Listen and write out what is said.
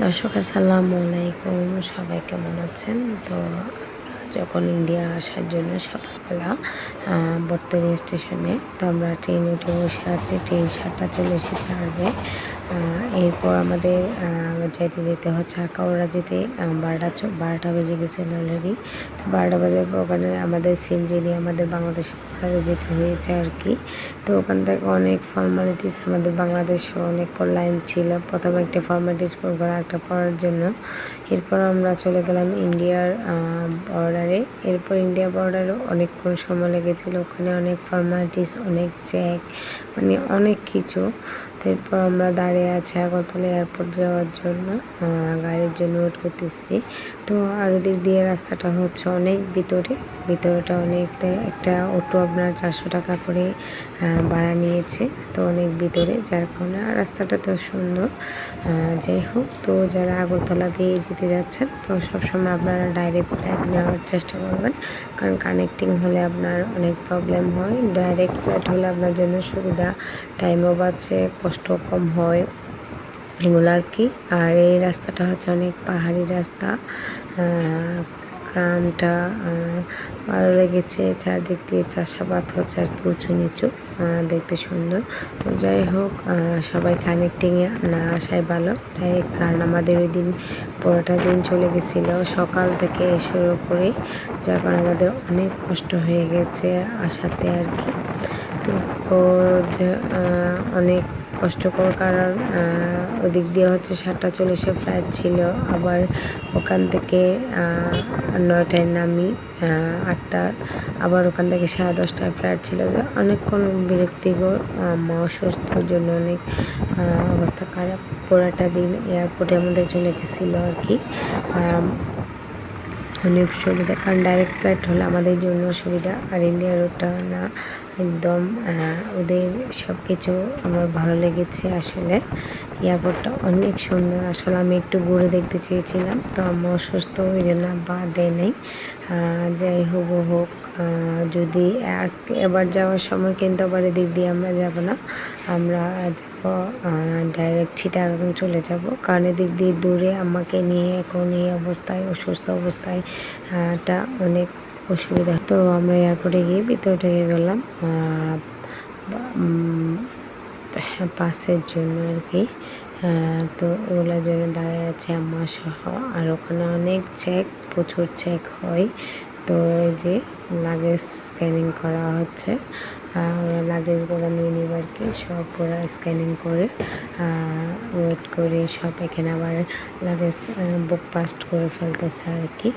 দর্শক আসসালামু আলাইকুম, সবাই কেমন আছেন? তো যখন ইন্ডিয়া আসার জন্য সকালবেলা বর্তনী স্টেশনে, তো আমরা ট্রেন উঠে বসে আছি। ট্রেন 7টা 40 ছাড়বে। এরপর আমাদের যেতে যেতে হচ্ছে আখাউড়া যেতে 12টা বেজে গেছে অলরেডি। তো 12টা বাজার পর ওখানে আমাদের সিএনজি নিয়ে আমাদের বাংলাদেশে বর্ডারে যেতে হয়েছে আর কি। তো ওখান থেকে অনেক ফর্মালিটিস, আমাদের বাংলাদেশে অনেক লাইন ছিল। প্রথমে একটা ফর্মালিটিস পড়া একটা পড়ার জন্য। এরপর আমরা চলে গেলাম ইন্ডিয়ার বর্ডারে। এরপর ইন্ডিয়া বর্ডারে অনেকক্ষণ সময় লেগেছিলো। ওখানে অনেক ফর্মালিটিস, অনেক চেক, মানে অনেক কিছু। তো এরপর আমরা দাঁড়িয়ে আছি আগরতলা এয়ারপোর্ট যাওয়ার জন্য, গাড়ির জন্য ওয়েট করতেছি। তো আর ওদিক দিয়ে রাস্তাটা হচ্ছে অনেক ভিতরটা অনেক, একটা অটো আপনার 400 টাকা করে ভাড়া নিয়েছে। তো অনেক ভিতরে, যার কারণে রাস্তাটা তো সুন্দর। যাই হোক, তো যারা আগরতলা দিয়ে যেতে যাচ্ছেন, তো সবসময় আপনারা ডাইরেক্ট ফ্লাইট নেওয়ার চেষ্টা করবেন, কারণ কানেক্টিং হলে আপনার অনেক প্রবলেম হয়। ডাইরেক্ট ফ্লাইট হলে আপনার জন্য সুবিধা, টাইমও বাঁচে, কষ্ট কম হয়, এগুলো আর কি। আর এই রাস্তাটা হচ্ছে অনেক পাহাড়ি রাস্তা। গ্রামটা ভালো লেগেছে, চারদিক দিয়ে চাষাবাদ হচ্ছে আর কি, উঁচু নিচু, দেখতে সুন্দর। তো যাই হোক, সবাই কানেক্টিংয়ে না আসাই ভালো ডাইরেক্ট, কারণ আমাদের ওই দিন পুরোটা দিন চলে গেছিলো সকাল থেকে শুরু করে, যার কারণে আমাদের অনেক কষ্ট হয়ে গেছে আসাতে আর কি। তো অনেক কষ্টকর, কারণ ওদিক দিয়ে হচ্ছে 7টা 40 ফ্লাইট ছিল। আবার ওখান থেকে 9টায় নামি, 8টা, আবার ওখান থেকে 10:30টায় ফ্লাইট ছিল। যে অনেকক্ষণ বিরক্তিকর, অসুস্থর জন্য অনেক অবস্থা খারাপ। পুরাটা দিন এয়ারপোর্টে আমাদের চলে গেছিলো আর কি। অনেক সুবিধা, কারণ ডাইরেক্ট ফ্লাইট হলে আমাদের জন্য সুবিধা, আর ইন্ডিয়ার ওটা না। একদম ওদের সব কিছু আমার ভালো লেগেছে আসলে। এয়ারপোর্টটা অনেক সুন্দর। আসলে আমি একটু ঘুরে দেখতে চেয়েছিলাম, তো আমি অসুস্থ, ওই জন্য বা দেয় নেই। যাই হোক, যদি আজকে এবার যাওয়ার সময় কিন্তু আবার এদিক দিয়ে আমরা যাব না, আমরা যাব ডাইরেক্ট চিটাগাং চলে যাব, কারণ এদিক দিয়ে দূরে আমাকে নিয়ে এখন এই অবস্থায়, অসুস্থ অবস্থায় টা অনেক অসুবিধা। তো আমরা এয়ারপোর্টে গিয়ে ভিতরে ঢুকে গেলাম পাসের জন্য আর কি। তো ওগুলোর জন্য দাঁড়ায় আছে আম্মা সহ। আর ওখানে অনেক চেক, প্রচুর চেক হয়। তো এই যে লাগেজ স্ক্যানিং করা হচ্ছে, লাগেজগুলো নিয়ে নিব আর কি। সব পুরো স্ক্যানিং করে ওয়েট করে সব এখানে আবার লাগেজ বুক পাস্ট করে ফেলতেছে আর কি।